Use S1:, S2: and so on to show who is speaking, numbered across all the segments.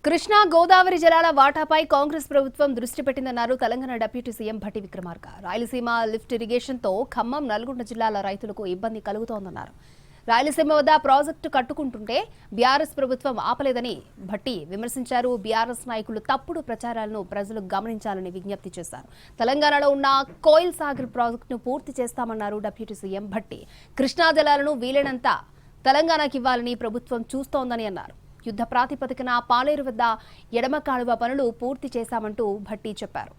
S1: కృష్ణా గోదావరి జలాల వాటాపై కాంగ్రెస్ ప్రభుత్వం దృష్టి పెట్టిందన్నారు Telangana deputy CM Bhatti Vikramarka. Rayalaseema lift ఇరిగేషన్తో ఖమ్మం, నల్గొండ జిల్లాల రైతులకు ఇబ్బంది కలుగుతోందన్నారు. రాయలసీమ వద్ద ప్రాజెక్టు కట్టుకుంటుంటే బీఆర్ఎస్ ప్రభుత్వం ఆపలేదని భట్టి విమర్శించారు. బీఆర్ఎస్ నాయకులు తప్పుడు ప్రచారాలను ప్రజలు గమనించాలని విజ్ఞప్తి చేశారు. తెలంగాణలో ఉన్న కోయిల్ సాగర్ ప్రాజెక్టును పూర్తి చేస్తామన్నారు డిప్యూటీ సీఎం భట్టి. కృష్ణా జలాలను వీలైనంత తెలంగాణకి ఇవ్వాలని ప్రభుత్వం చూస్తోందని అన్నారు. యుద్ధ ప్రాతిపదికన పాలేరు వద్ద ఎడమ కాలువ పనులు పూర్తి చేశామంటూ భట్టి చెప్పారు.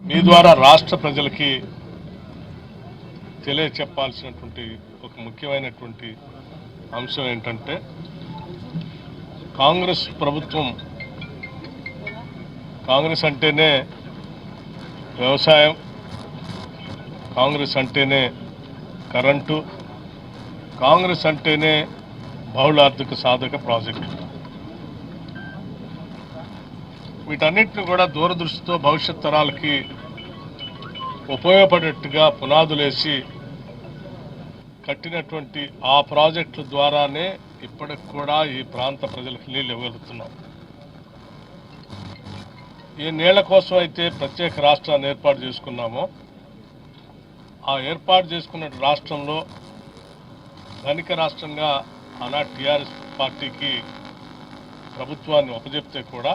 S2: మీ ద్వారా రాష్ట్ర ప్రజలకి తెలియచెప్పాల్సినటువంటి ఒక ముఖ్యమైనటువంటి అంశం ఏంటంటే, కాంగ్రెస్ ప్రభుత్వం, కాంగ్రెస్ అంటేనే వ్యవసాయం, కాంగ్రెస్ అంటేనే కరెంటు, కాంగ్రెస్ అంటేనే బహుళార్థిక సాధక ప్రాజెక్టు. వీటన్నిటిని కూడా దూరదృష్టితో భవిష్యత్ తరాలకి ఉపయోగపడేట్టుగా పునాదులేసి కట్టినటువంటి ఆ ప్రాజెక్టుల ద్వారానే ఇప్పటికి కూడా ఈ ప్రాంత ప్రజలకు నీళ్ళు ఇవ్వగలుగుతున్నాం. ఈ నీళ్ల కోసం అయితే ప్రత్యేక రాష్ట్రాన్ని ఏర్పాటు చేసుకున్నామో, ఆ ఏర్పాటు చేసుకున్న రాష్ట్రంలో ధనిక రాష్ట్రంగా ఆనాటి టీఆర్ఎస్ పార్టీకి ప్రభుత్వాన్ని అప్పజెప్తే కూడా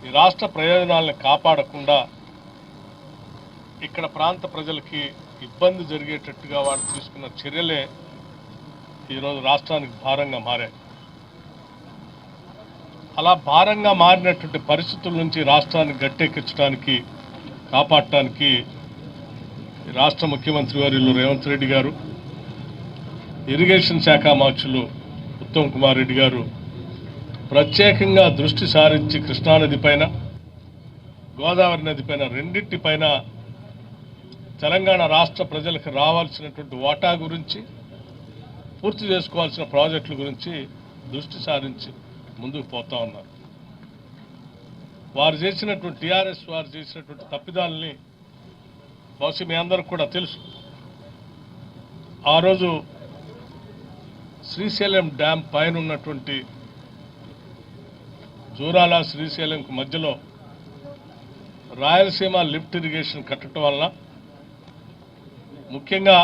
S2: ఈ రాష్ట్ర ప్రయోజనాలను కాపాడకుండా ఇక్కడ ప్రాంత ప్రజలకి ఇబ్బంది జరిగేటట్టుగా వారు తీసుకున్న చర్యలే ఈరోజు రాష్ట్రానికి భారంగా మారాయి. అలా భారంగా మారినటువంటి పరిస్థితుల నుంచి రాష్ట్రాన్ని గట్టెక్కించడానికి, కాపాడటానికి రాష్ట్ర ముఖ్యమంత్రి వర్యులు రేవంత్ రెడ్డి గారు, ఇరిగేషన్ శాఖ మంత్రులు ఉత్తమ్ కుమార్ రెడ్డి గారు ప్రత్యేకంగా దృష్టి సారించి కృష్ణానది పైన, గోదావరి నది పైన, రెండింటిపైన తెలంగాణ రాష్ట్ర ప్రజలకు రావాల్సినటువంటి వాటా గురించి, పూర్తి చేసుకోవాల్సిన ప్రాజెక్టుల గురించి దృష్టి సారించి ముందుకు పోతా ఉన్నారు. వారు చేసినటువంటి టీఆర్ఎస్ వారు చేసినటువంటి తప్పిదాలని బహుశా మీ అందరికి కూడా తెలుసు. ఆ రోజు శ్రీశైలం డ్యాం పైన ఉన్నటువంటి జూరాల, శ్రీశైలంకు మధ్యలో రాయలసీమ లిఫ్ట్ ఇరిగేషన్ కట్టడం వలన ముఖ్యంగా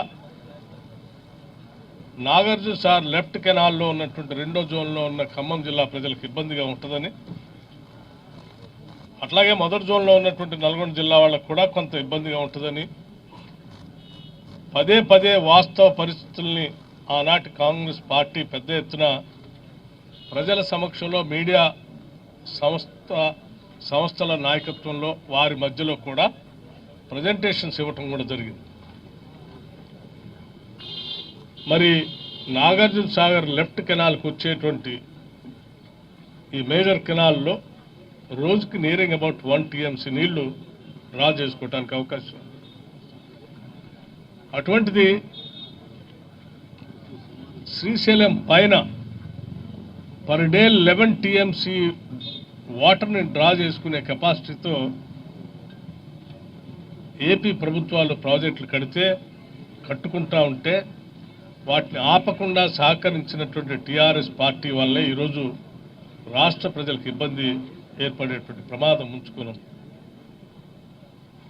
S2: నాగార్జున సార్ లెఫ్ట్ కెనాల్లో ఉన్నటువంటి రెండో జోన్లో ఉన్న ఖమ్మం జిల్లా ప్రజలకు ఇబ్బందిగా ఉంటుందని, అట్లాగే మొదటి జోన్లో ఉన్నటువంటి నల్గొండ జిల్లా వాళ్ళకు కూడా కొంత ఇబ్బందిగా ఉంటుందని పదే పదే వాస్తవ పరిస్థితుల్ని ఆనాటి కాంగ్రెస్ పార్టీ పెద్ద ఎత్తున ప్రజల సమక్షంలో మీడియా సంస్థల నాయకత్వంలో వారి మధ్యలో కూడా ప్రజెంటేషన్స్ ఇవ్వటం కూడా జరిగింది. మరి నాగార్జున సాగర్ లెఫ్ట్ కెనాల్కి వచ్చేటువంటి ఈ మేజర్ కెనాల్లో రోజుకి నియరింగ్ అబౌట్ 1 TMC నీళ్లు డ్రా చేసుకోవడానికి అవకాశం. అటువంటిది శ్రీశైలం పైన పర్ డే 11 TMC వాటర్ని డ్రా చేసుకునే కెపాసిటీతో ఏపీ ప్రభుత్వాలు ప్రాజెక్టులు కట్టుకుంటా ఉంటే వాటిని ఆపకుండా సహకరించినటువంటి టీఆర్ఎస్ పార్టీ వల్లే ఈరోజు రాష్ట్ర ప్రజలకు ఇబ్బంది ఏర్పడేటువంటి ప్రమాదం ఉంచుకున్నాం.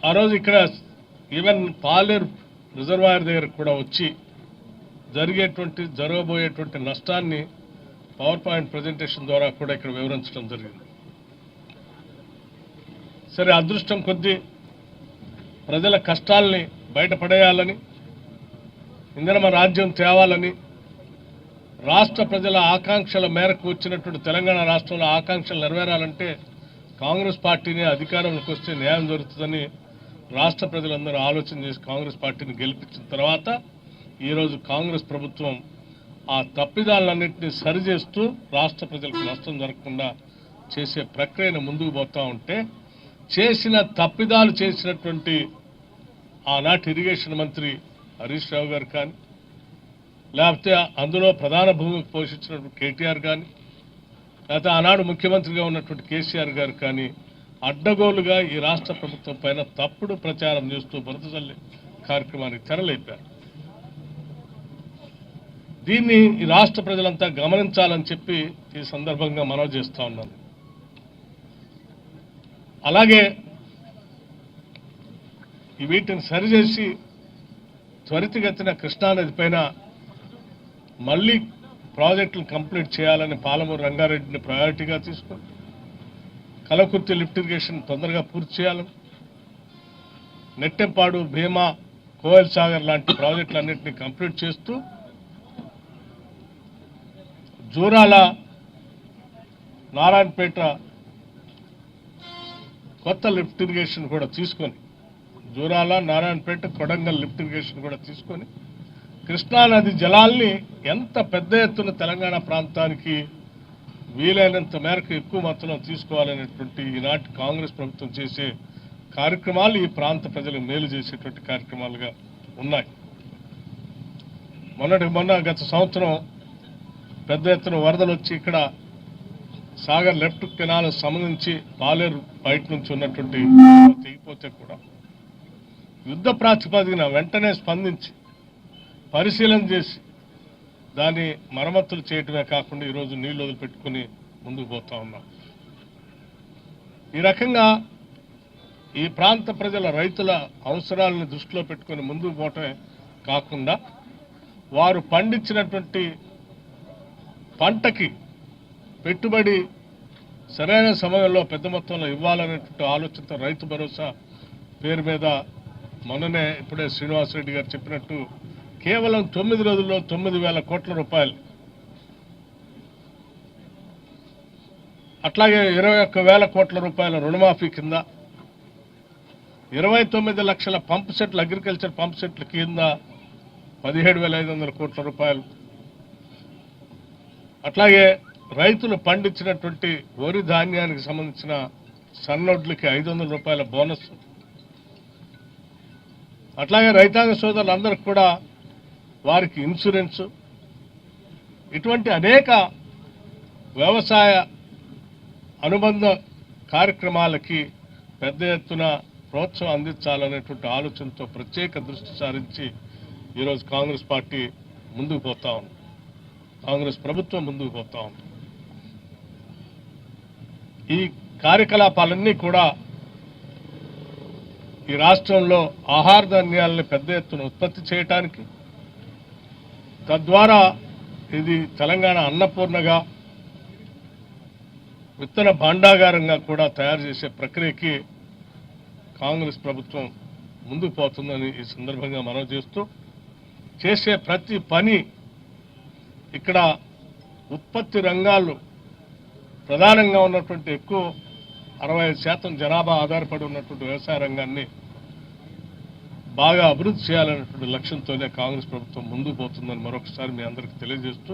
S2: ఆ రోజు ఇక్కడ ఈవెన్ పాలేరు రిజర్వాయర్ దగ్గర కూడా వచ్చి జరగబోయేటువంటి నష్టాన్ని పవర్ పాయింట్ ప్రజెంటేషన్ ద్వారా కూడా ఇక్కడ వివరించడం జరిగింది. సరే, అదృష్టం కొద్దీ ప్రజల కష్టాలని బయటపడేయాలని, ఇందిరమ రాజ్యం తేవాలని, రాష్ట్ర ప్రజల ఆకాంక్షల మేరకు వచ్చినటువంటి తెలంగాణ రాష్ట్రంలో ఆకాంక్షలు నెరవేరాలంటే కాంగ్రెస్ పార్టీని అధికారంలోకి వస్తే న్యాయం జరుగుతుందని రాష్ట్ర ప్రజలందరూ ఆలోచన చేసి కాంగ్రెస్ పార్టీని గెలిపించిన తర్వాత ఈరోజు కాంగ్రెస్ ప్రభుత్వం ఆ తప్పిదాలన్నింటినీ సరిచేస్తూ రాష్ట్ర ప్రజలకు నష్టం జరగకుండా చేసే ప్రక్రియను ముందుకు పోతూ ఉంటే, చేసిన తప్పిదాలు చేసినటువంటి ఆనాటి ఇరిగేషన్ మంత్రి హరీష్ రావు గారు కానీ, లేకపోతే అందులో ప్రధాన భూమికి పోషించినటువంటి కేటీఆర్ కానీ, లేకపోతే ఆనాడు ముఖ్యమంత్రిగా ఉన్నటువంటి కేసీఆర్ గారు కానీ అడ్డగోలుగా ఈ రాష్ట్ర ప్రభుత్వం పైన తప్పుడు ప్రచారం చేస్తూ బురదజల్లి కార్యక్రమానికి తెరలేపారు. దీన్ని ఈ రాష్ట్ర ప్రజలంతా గమనించాలని చెప్పి ఈ సందర్భంగా మనవి చేస్తా ఉన్నాను. అలాగే వీటిని సరిచేసి త్వరితగతిన కృష్ణానది పైన మళ్ళీ ప్రాజెక్టులు కంప్లీట్ చేయాలని పాలమూరు రంగారెడ్డిని ప్రయారిటీగా తీసుకొని కలకుర్తి లిఫ్ట్ ఇరిగేషన్ తొందరగా పూర్తి చేయాలని, నెట్టెంపాడు, భీమా, కోయల్ సాగర్ లాంటి ప్రాజెక్టులన్నింటినీ కంప్లీట్ చేస్తూ జూరాల, నారాయణపేట కొత్త లిఫ్ట్ ఇరిగేషన్ కూడా తీసుకొని, జూరాల, నారాయణపేట, కొడంగల్ లిఫ్ట్ ఇరిగేషన్ కూడా తీసుకొని కృష్ణానది జలాల్ని ఎంత పెద్ద ఎత్తున తెలంగాణ ప్రాంతానికి వీలైనంత మేరకు ఎక్కువ మొత్తంలో తీసుకోవాలనేటువంటి ఈనాటి కాంగ్రెస్ ప్రభుత్వం చేసే కార్యక్రమాలు ఈ ప్రాంత ప్రజలకు మేలు చేసేటువంటి కార్యక్రమాలుగా ఉన్నాయి. మొన్న గత సంవత్సరం పెద్ద ఎత్తున వరదలు వచ్చి ఇక్కడ సాగర్ లెఫ్ట్ కెనాల్ సంబంధించి పాలేరు బయట నుంచి ఉన్నటువంటి తెగిపోతే కూడా యుద్ధ ప్రాతిపదికన వెంటనే స్పందించి పరిశీలన చేసి దాన్ని మరమ్మతులు చేయటమే కాకుండా ఈరోజు నీళ్లు వదిలిపెట్టుకుని ముందుకు పోతా ఉన్నాం. ఈ రకంగా ఈ ప్రాంత ప్రజల రైతుల అవసరాలను దృష్టిలో పెట్టుకుని ముందుకు పోవటమే కాకుండా వారు పండించినటువంటి పంటకి పెట్టుబడి సరైన సమయంలో పెద్ద మొత్తంలో ఇవ్వాలనేటువంటి ఆలోచనతో రైతు భరోసా పేరు మీద మొన్ననే ఇప్పుడే శ్రీనివాసరెడ్డి గారు చెప్పినట్టు కేవలం 9 రోజుల్లో 9,000 కోట్ల రూపాయలు, అట్లాగే 21,000 కోట్ల రూపాయల రుణమాఫీ కింద 29 లక్షల పంప్ సెట్లు, అగ్రికల్చర్ పంప్ సెట్ల కింద 17,500 కోట్ల రూపాయలు, అట్లాగే రైతులు పండించినటువంటి వరి ధాన్యానికి సంబంధించిన సన్నొడ్లకి 500 రూపాయల బోనస్, అట్లాగే రైతాంగ సోదరులందరికీ కూడా వారికి ఇన్సూరెన్సు, ఇటువంటి అనేక వ్యవసాయ అనుబంధ కార్యక్రమాలకి పెద్ద ఎత్తున ప్రోత్సాహం అందించాలనేటువంటి ఆలోచనతో ప్రత్యేక దృష్టి సారించి ఈరోజు కాంగ్రెస్ పార్టీ ముందుకు పోతా ఉంది, కాంగ్రెస్ ప్రభుత్వం ముందుకు పోతా ఉంది. ఈ కార్యకలాపాలన్నీ కూడా ఈ రాష్ట్రంలో ఆహార ధాన్యాలను పెద్ద ఎత్తున ఉత్పత్తి చేయటానికి, తద్వారా ఇది తెలంగాణ అన్నపూర్ణగా, విత్తన భాండాగారంగా కూడా తయారు చేసే ప్రక్రియకి కాంగ్రెస్ ప్రభుత్వం ముందుకు పోతుందని ఈ సందర్భంగా మనవి చేస్తూ, చేసే ప్రతి పని ఇక్కడ ఉత్పత్తి రంగాలు ప్రధానంగా ఉన్నటువంటి ఎక్కువ 65% జనాభా ఆధారపడి ఉన్నటువంటి వ్యవసాయ రంగాన్ని బాగా అభివృద్ధి చేయాలనేటువంటి లక్ష్యంతోనే కాంగ్రెస్ ప్రభుత్వం ముందుకు పోతుందని మరొకసారి మీ అందరికీ తెలియజేస్తూ,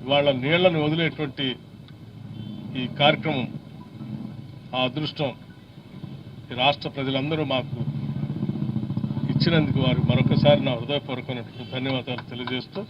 S2: ఇవాళ నీళ్లను వదిలేటువంటి ఈ కార్యక్రమం, ఆ అదృష్టం ఈ రాష్ట్ర ప్రజలందరూ మాకు ఇచ్చినందుకు వారికి మరొకసారి నా హృదయపూర్వకమైనటువంటి ధన్యవాదాలు తెలియజేస్తూ